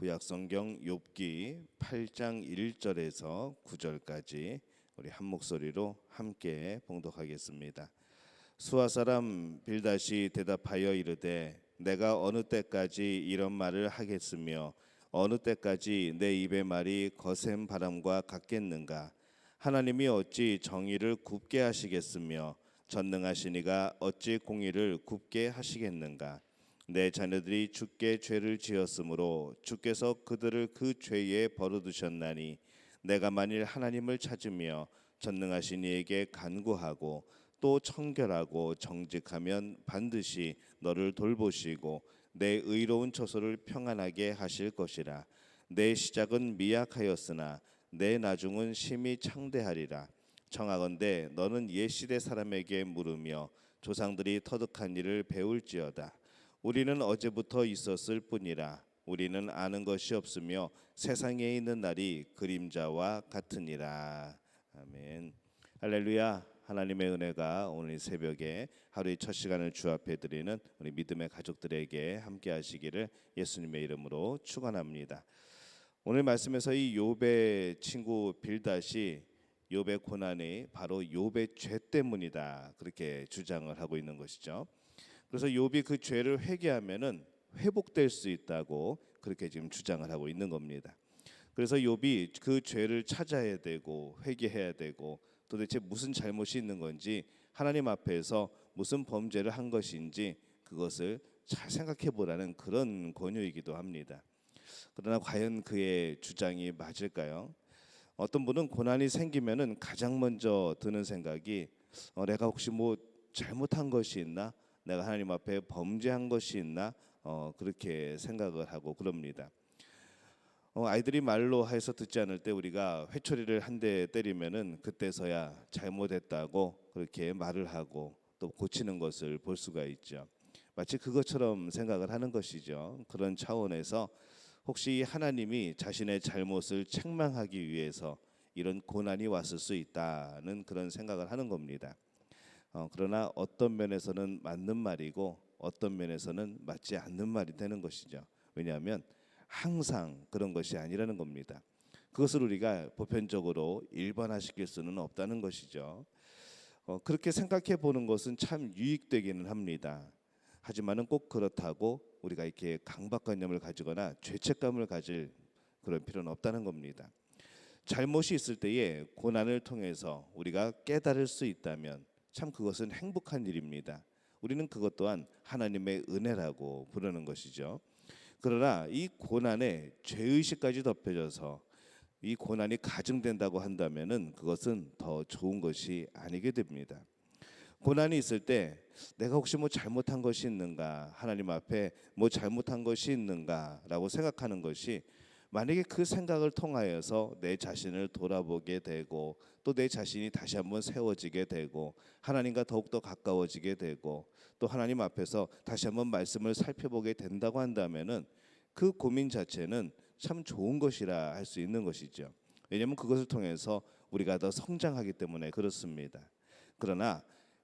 구약성경 욥기 8장 1절에서 9절까지 우리 한 목소리로 함께 봉독하겠습니다. 수아 사람 빌닷이 대답하여 이르되 내가 어느 때까지 이런 말을 하겠으며 어느 때까지 내 입의 말이 거센 바람과 같겠는가. 하나님이 어찌 정의를 굽게 하시겠으며 전능하시니가 어찌 공의를 굽게 하시겠는가. 내 자녀들이 주께 죄를 지었으므로 주께서 그들을 그 죄에 버려두셨나니 내가 만일 하나님을 찾으며 전능하신 이에게 간구하고 또 청결하고 정직하면 반드시 너를 돌보시고 내 의로운 처소를 평안하게 하실 것이라. 내 시작은 미약하였으나 내 나중은 심히 창대하리라. 청하건대 너는 옛 시대 사람에게 물으며 조상들이 터득한 일을 배울지어다. 우리는 어제부터 있었을 뿐이라. 우리는 아는 것이 없으며 세상에 있는 날이 그림자와 같으니라. 아멘. 할렐루야. 하나님의 은혜가 오늘 새벽에 하루의 첫 시간을 주 앞에 드리는 우리 믿음의 가족들에게 함께 하시기를 예수님의 이름으로 축원합니다. 오늘 말씀에서 이 욥의 친구 빌닷이 욥의 고난이 바로 욥의 죄 때문이다, 그렇게 주장을 하고 있는 것이죠. 그래서 욥이 그 죄를 회개하면은 회복될 수 있다고 그렇게 지금 주장을 하고 있는 겁니다. 그래서 욥이 그 죄를 찾아야 되고 회개해야 되고 도대체 무슨 잘못이 있는 건지 하나님 앞에서 무슨 범죄를 한 것인지 그것을 잘 생각해 보라는 그런 권유이기도 합니다. 그러나 과연 그의 주장이 맞을까요? 어떤 분은 고난이 생기면은 가장 먼저 드는 생각이 내가 혹시 뭐 잘못한 것이 있나? 내가 하나님 앞에 범죄한 것이 있나? 그렇게 생각을 하고 그럽니다. 아이들이 말로 해서 듣지 않을 때 우리가 회초리를 한 대 때리면은 그때서야 잘못했다고 그렇게 말을 하고 또 고치는 것을 볼 수가 있죠. 마치 그것처럼 생각을 하는 것이죠. 그런 차원에서 혹시 하나님이 자신의 잘못을 책망하기 위해서 이런 고난이 왔을 수 있다는 그런 생각을 하는 겁니다. 그러나 어떤 면에서는 맞는 말이고 어떤 면에서는 맞지 않는 말이 되는 것이죠. 왜냐하면 항상 그런 것이 아니라는 겁니다. 그것을 우리가 보편적으로 일반화시킬 수는 없다는 것이죠. 그렇게 생각해 보는 것은 참 유익되기는 합니다. 하지만은 꼭 그렇다고 우리가 이렇게 강박관념을 가지거나 죄책감을 가질 그런 필요는 없다는 겁니다. 잘못이 있을 때에 고난을 통해서 우리가 깨달을 수 있다면 참 그것은 행복한 일입니다. 우리는 그것 또한 하나님의 은혜라고 부르는 것이죠. 그러나 이 고난에 죄의식까지 덮여져서 이 고난이 가중된다고 한다면은 그것은 더 좋은 것이 아니게 됩니다. 고난이 있을 때 내가 혹시 뭐 잘못한 것이 있는가, 하나님 앞에 뭐 잘못한 것이 있는가라고 생각하는 것이 만약에 그 생각을 통하여서 내 자신을 돌아보게 되고 또 내 자신이 다시 한번 세워지게 되고 하나님과 더욱더 가까워지게 되고 또 하나님 앞에서 다시 한번 말씀을 살펴보게 된다고 한다면은 그 고민 자체는 참 좋은 것이라 할 수 있는 것이죠. 왜냐하면 그것을 통해서 우리가 더 성장하기 때문에 그렇습니다. 그러나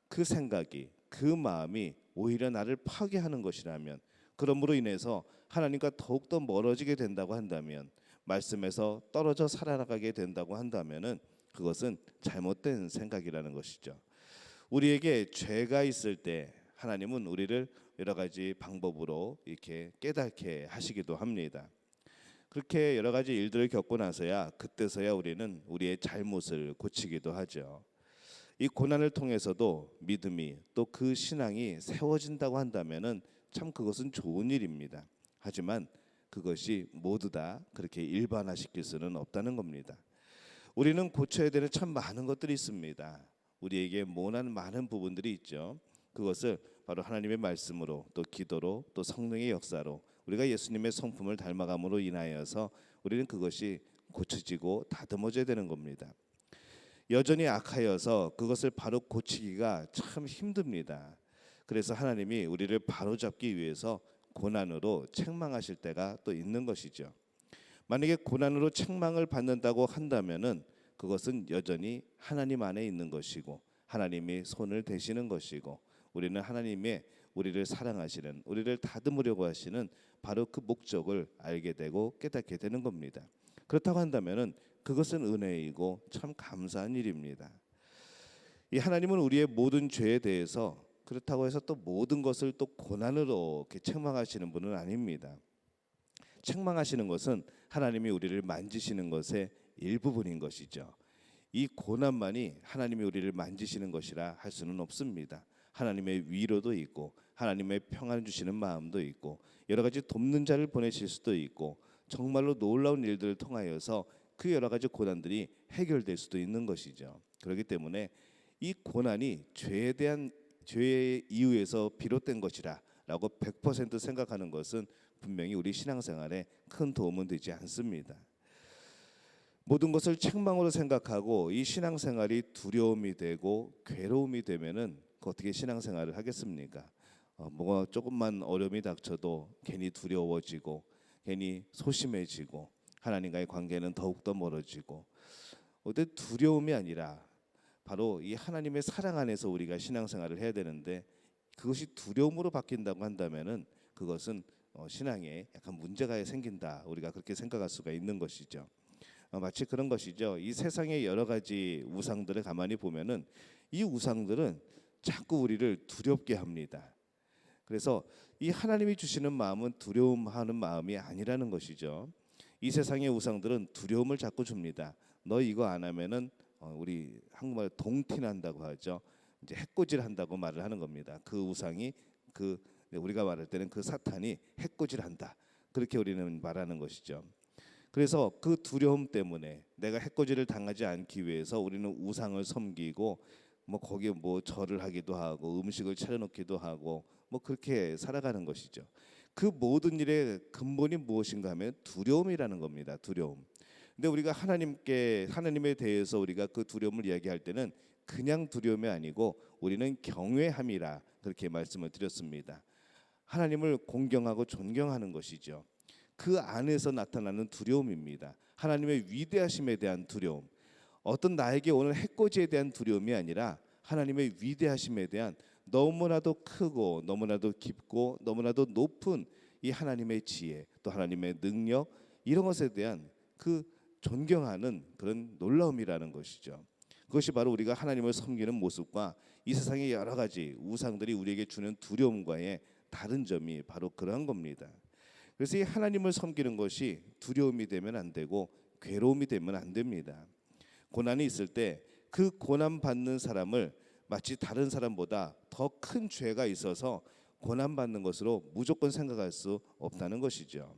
그 생각이, 그 마음이 오히려 나를 파괴하는 것이라면, 그러므로 인해서 하나님과 더욱더 멀어지게 된다고 한다면, 말씀에서 떨어져 살아나가게 된다고 한다면은 그것은 잘못된 생각이라는 것이죠. 우리에게 죄가 있을 때 하나님은 우리를 여러 가지 방법으로 이렇게 깨닫게 하시기도 합니다. 그렇게 여러 가지 일들을 겪고 나서야 그때서야 우리는 우리의 잘못을 고치기도 하죠. 이 고난을 통해서도 믿음이 또 그 신앙이 세워진다고 한다면은 참 그것은 좋은 일입니다. 하지만 그것이 모두 다 그렇게 일반화시킬 수는 없다는 겁니다. 우리는 고쳐야 되는 참 많은 것들이 있습니다. 우리에게 모난 많은 부분들이 있죠. 그것을 바로 하나님의 말씀으로 또 기도로 또 성령의 역사로 우리가 예수님의 성품을 닮아감으로 인하여서 우리는 그것이 고쳐지고 다듬어져야 되는 겁니다. 여전히 악하여서 그것을 바로 고치기가 참 힘듭니다. 그래서 하나님이 우리를 바로잡기 위해서 고난으로 책망하실 때가 또 있는 것이죠. 만약에 고난으로 책망을 받는다고 한다면은 그것은 여전히 하나님 안에 있는 것이고 하나님이 손을 대시는 것이고 우리는 하나님의 우리를 사랑하시는, 우리를 다듬으려고 하시는 바로 그 목적을 알게 되고 깨닫게 되는 겁니다. 그렇다고 한다면은 그것은 은혜이고 참 감사한 일입니다. 이 하나님은 우리의 모든 죄에 대해서 그렇다고 해서 또 모든 것을 또 고난으로 이렇게 책망하시는 분은 아닙니다. 책망하시는 것은 하나님이 우리를 만지시는 것의 일부분인 것이죠. 이 고난만이 하나님이 우리를 만지시는 것이라 할 수는 없습니다. 하나님의 위로도 있고 하나님의 평안 주시는 마음도 있고 여러 가지 돕는 자를 보내실 수도 있고 정말로 놀라운 일들을 통하여서 그 여러 가지 고난들이 해결될 수도 있는 것이죠. 그렇기 때문에 이 고난이 죄의 이유에서 비롯된 것이라라고 100% 생각하는 것은 분명히 우리 신앙생활에 큰 도움은 되지 않습니다. 모든 것을 책망으로 생각하고 이 신앙생활이 두려움이 되고 괴로움이 되면은 어떻게 신앙생활을 하겠습니까? 뭐가 조금만 어려움이 닥쳐도 괜히 두려워지고 괜히 소심해지고 하나님과의 관계는 더욱더 멀어지고 어때 두려움이 아니라 바로 이 하나님의 사랑 안에서 우리가 신앙생활을 해야 되는데 그것이 두려움으로 바뀐다고 한다면은 그것은 신앙에 약간 문제가 생긴다. 우리가 그렇게 생각할 수가 있는 것이죠. 마치 그런 것이죠. 이 세상의 여러 가지 우상들을 가만히 보면은 이 우상들은 자꾸 우리를 두렵게 합니다. 그래서 이 하나님이 주시는 마음은 두려움하는 마음이 아니라는 것이죠. 이 세상의 우상들은 두려움을 자꾸 줍니다. 너 이거 안 하면은 우리 한국말로 동티난다고 하죠. 이제 해코지한다고 말을 하는 겁니다. 그 우상이 우리가 말할 때는 그 사탄이 해코지한다. 그렇게 우리는 말하는 것이죠. 그래서 그 두려움 때문에 내가 해코지를 당하지 않기 위해서 우리는 우상을 섬기고 뭐 거기에 뭐 절을 하기도 하고 음식을 차려놓기도 하고 뭐 그렇게 살아가는 것이죠. 그 모든 일의 근본이 무엇인가 하면 두려움이라는 겁니다. 두려움. 근데 우리가 하나님에 대해서 우리가 그 두려움을 이야기할 때는 그냥 두려움이 아니고 우리는 경외함이라 그렇게 말씀을 드렸습니다. 하나님을 공경하고 존경하는 것이죠. 그 안에서 나타나는 두려움입니다. 하나님의 위대하심에 대한 두려움. 어떤 나에게 오는 해코지에 대한 두려움이 아니라 하나님의 위대하심에 대한 너무나도 크고 너무나도 깊고 너무나도 높은 이 하나님의 지혜 또 하나님의 능력 이런 것에 대한 그 존경하는 그런 놀라움이라는 것이죠. 그것이 바로 우리가 하나님을 섬기는 모습과 이 세상의 여러 가지 우상들이 우리에게 주는 두려움과의 다른 점이 바로 그러한 겁니다. 그래서 이 하나님을 섬기는 것이 두려움이 되면 안 되고 괴로움이 되면 안 됩니다. 고난이 있을 때 그 고난 받는 사람을 마치 다른 사람보다 더 큰 죄가 있어서 고난 받는 것으로 무조건 생각할 수 없다는 것이죠.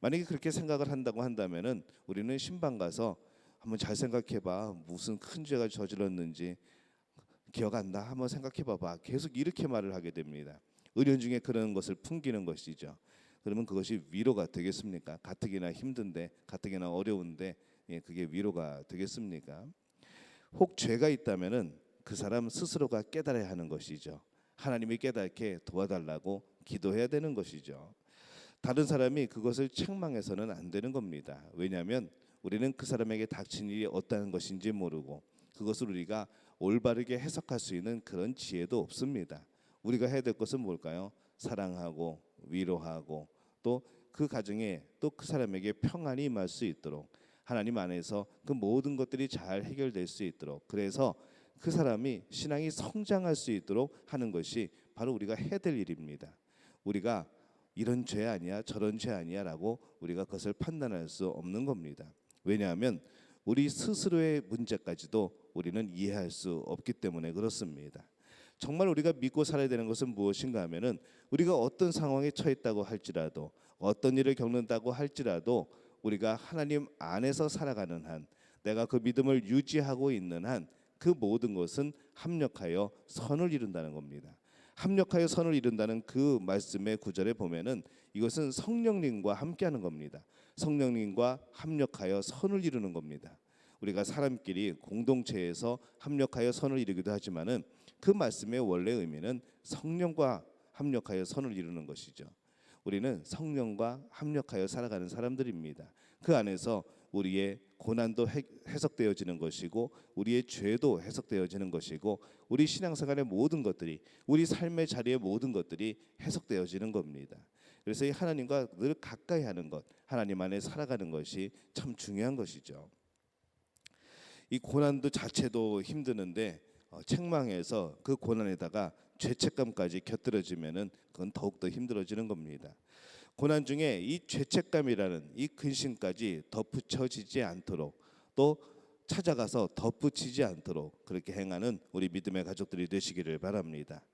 만약에 그렇게 생각을 한다고 한다면은 우리는 신방 가서 한번 잘 생각해봐. 무슨 큰 죄가 저질렀는지 기억 안 나? 한번 생각해봐봐. 계속 이렇게 말을 하게 됩니다. 은연중에 그런 것을 풍기는 것이죠. 그러면 그것이 위로가 되겠습니까? 가뜩이나 힘든데, 가뜩이나 어려운데 그게 위로가 되겠습니까? 혹 죄가 있다면은 그 사람 스스로가 깨달아야 하는 것이죠. 하나님이 깨닫게 도와달라고 기도해야 되는 것이죠. 다른 사람이 그것을 책망해서는 안 되는 겁니다. 왜냐하면 우리는 그 사람에게 닥친 일이 어떠한 것인지 모르고 그것을 우리가 올바르게 해석할 수 있는 그런 지혜도 없습니다. 우리가 해야 될 것은 뭘까요? 사랑하고 위로하고 또 그 가정에 또 그 사람에게 평안이 임할 수 있도록 하나님 안에서 그 모든 것들이 잘 해결될 수 있도록 그래서 그 사람이 신앙이 성장할 수 있도록 하는 것이 바로 우리가 해야 될 일입니다. 우리가 이런 죄 아니야 저런 죄 아니야라고 우리가 그것을 판단할 수 없는 겁니다. 왜냐하면 우리 스스로의 문제까지도 우리는 이해할 수 없기 때문에 그렇습니다. 정말 우리가 믿고 살아야 되는 것은 무엇인가 하면은 우리가 어떤 상황에 처했다고 할지라도 어떤 일을 겪는다고 할지라도 우리가 하나님 안에서 살아가는 한 내가 그 믿음을 유지하고 있는 한 그 모든 것은 합력하여 선을 이룬다는 겁니다. 합력하여 선을 이룬다는 그 말씀의 구절에 보면은 이것은 성령님과 함께하는 겁니다. 성령님과 합력하여 선을 이루는 겁니다. 우리가 사람끼리 공동체에서 합력하여 선을 이루기도 하지만은 그 말씀의 원래 의미는 성령과 합력하여 선을 이루는 것이죠. 우리는 성령과 합력하여 살아가는 사람들입니다. 그 안에서 우리의 고난도 해석되어지는 것이고 우리의 죄도 해석되어지는 것이고 우리 신앙생활의 모든 것들이, 우리 삶의 자리의 모든 것들이 해석되어지는 겁니다. 그래서 이 하나님과 늘 가까이 하는 것, 하나님 안에 살아가는 것이 참 중요한 것이죠. 이 고난도 자체도 힘드는데 책망해서 그 고난에다가 죄책감까지 곁들여지면은 그건 더욱더 힘들어지는 겁니다. 고난 중에 이 죄책감이라는 이 근심까지 덧붙여지지 않도록, 또 찾아가서 덧붙이지 않도록 그렇게 행하는 우리 믿음의 가족들이 되시기를 바랍니다.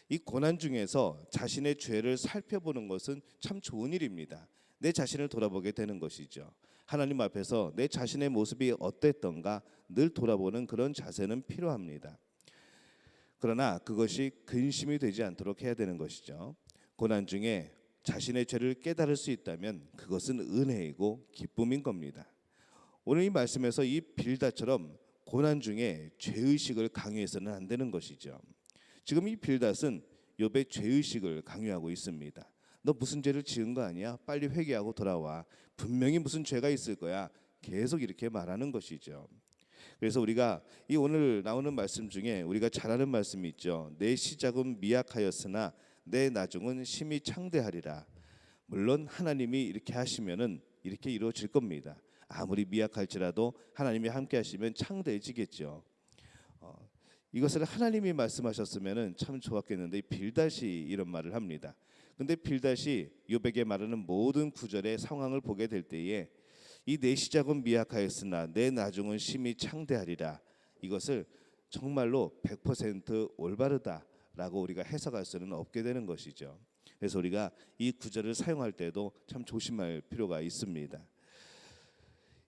이 고난 중에서 자신의 죄를 살펴보는 것은 참 좋은 일입니다. 내 자신을 돌아보게 되는 것이죠. 하나님 앞에서 내 자신의 모습이 어땠던가 늘 돌아보는 그런 자세는 필요합니다. 그러나 그것이 근심이 되지 않도록 해야 되는 것이죠. 고난 중에 자신의 죄를 깨달을 수 있다면 그것은 은혜이고 기쁨인 겁니다. 오늘 이 말씀에서 이 빌닷처럼 고난 중에 죄의식을 강요해서는 안 되는 것이죠. 지금 이 빌닷은 욥의 죄의식을 강요하고 있습니다. 너 무슨 죄를 지은 거 아니야? 빨리 회개하고 돌아와. 분명히 무슨 죄가 있을 거야. 계속 이렇게 말하는 것이죠. 그래서 우리가 이 오늘 나오는 말씀 중에 우리가 잘 아는 말씀이 있죠. 내 시작은 미약하였으나 내 나중은 심히 창대하리라. 물론 하나님이 이렇게 하시면은 이렇게 이루어질 겁니다. 아무리 미약할지라도 하나님이 함께 하시면 창대해지겠죠. 이것을 하나님이 말씀하셨으면은 참 좋았겠는데 빌닷이 이런 말을 합니다. 근데 빌닷이 욥에게 말하는 모든 구절의 상황을 보게 될 때에 이 내 시작은 미약하였으나 내 나중은 심히 창대하리라, 이것을 정말로 100% 올바르다라고 우리가 해석할 수는 없게 되는 것이죠. 그래서 우리가 이 구절을 사용할 때도 참 조심할 필요가 있습니다.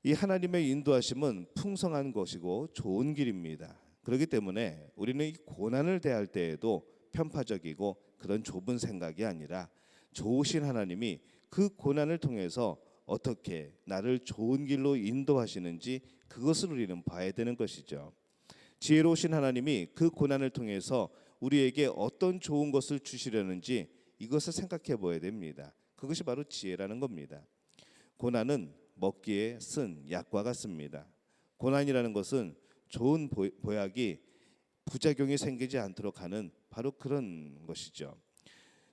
이 하나님의 인도하심은 풍성한 것이고 좋은 길입니다. 그렇기 때문에 우리는 이 고난을 대할 때에도 편파적이고 그런 좁은 생각이 아니라 좋으신 하나님이 그 고난을 통해서 어떻게 나를 좋은 길로 인도하시는지 그것을 우리는 봐야 되는 것이죠. 지혜로우신 하나님이 그 고난을 통해서 우리에게 어떤 좋은 것을 주시려는지 이것을 생각해 보아야 됩니다. 그것이 바로 지혜라는 겁니다. 고난은 먹기에 쓴 약과 같습니다. 고난이라는 것은 좋은 보약이 부작용이 생기지 않도록 하는 바로 그런 것이죠.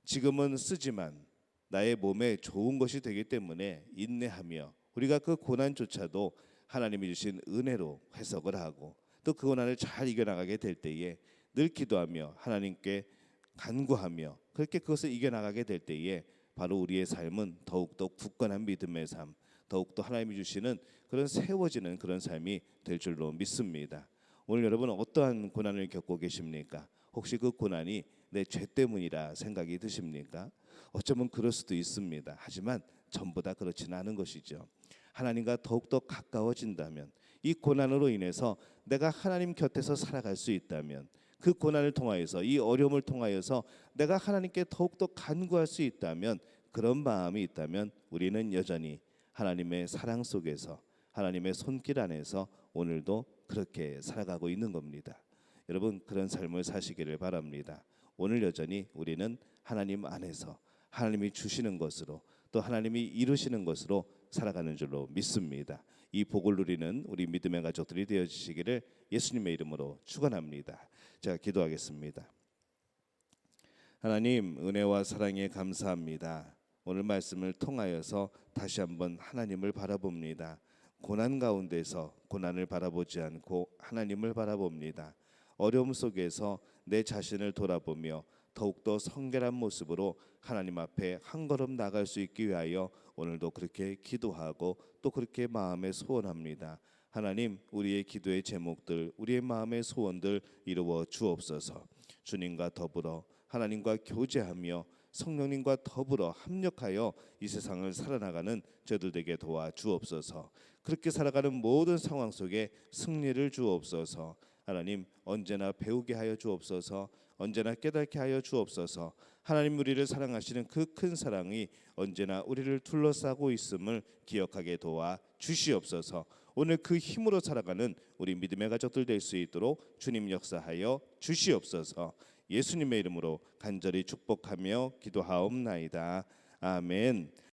지금은 쓰지만 나의 몸에 좋은 것이 되기 때문에 인내하며 우리가 그 고난조차도 하나님이 주신 은혜로 해석을 하고 또 그 고난을 잘 이겨나가게 될 때에 늘 기도하며 하나님께 간구하며 그렇게 그것을 이겨나가게 될 때에 바로 우리의 삶은 더욱더 굳건한 믿음의 삶, 더욱더 하나님이 주시는 그런 세워지는 그런 삶이 될 줄로 믿습니다. 오늘 여러분 어떠한 고난을 겪고 계십니까? 혹시 그 고난이 내 죄 때문이라 생각이 드십니까? 어쩌면 그럴 수도 있습니다. 하지만 전부 다 그렇지는 않은 것이죠. 하나님과 더욱더 가까워진다면, 이 고난으로 인해서 내가 하나님 곁에서 살아갈 수 있다면, 그 고난을 통하여서, 이 어려움을 통하여서 내가 하나님께 더욱더 간구할 수 있다면, 그런 마음이 있다면 우리는 여전히 하나님의 사랑 속에서, 하나님의 손길 안에서 오늘도 그렇게 살아가고 있는 겁니다. 여러분, 그런 삶을 사시기를 바랍니다. 오늘 여전히 우리는 하나님 안에서 하나님이 주시는 것으로 또 하나님이 이루시는 것으로 살아가는 줄로 믿습니다. 이 복을 누리는 우리 믿음의 가족들이 되어주시기를 예수님의 이름으로 축원합니다. 제가 기도하겠습니다. 하나님, 은혜와 사랑에 감사합니다. 오늘 말씀을 통하여서 다시 한번 하나님을 바라봅니다. 고난 가운데서 고난을 바라보지 않고 하나님을 바라봅니다. 어려움 속에서 내 자신을 돌아보며 더욱더 성결한 모습으로 하나님 앞에 한 걸음 나갈 수 있기 위하여 오늘도 그렇게 기도하고 또 그렇게 마음에 소원합니다. 하나님, 우리의 기도의 제목들, 우리의 마음의 소원들 이루어 주옵소서. 주님과 더불어 하나님과 교제하며 성령님과 더불어 합력하여 이 세상을 살아나가는 저희들 되게 도와 주옵소서. 그렇게 살아가는 모든 상황 속에 승리를 주옵소서. 하나님, 언제나 배우게 하여 주옵소서. 언제나 깨닫게 하여 주옵소서. 하나님, 우리를 사랑하시는 그 큰 사랑이 언제나 우리를 둘러싸고 있음을 기억하게 도와 주시옵소서. 오늘 그 힘으로 살아가는 우리 믿음의 가족들 될 수 있도록 주님 역사하여 주시옵소서. 예수님의 이름으로 간절히 축복하며 기도하옵나이다. 아멘.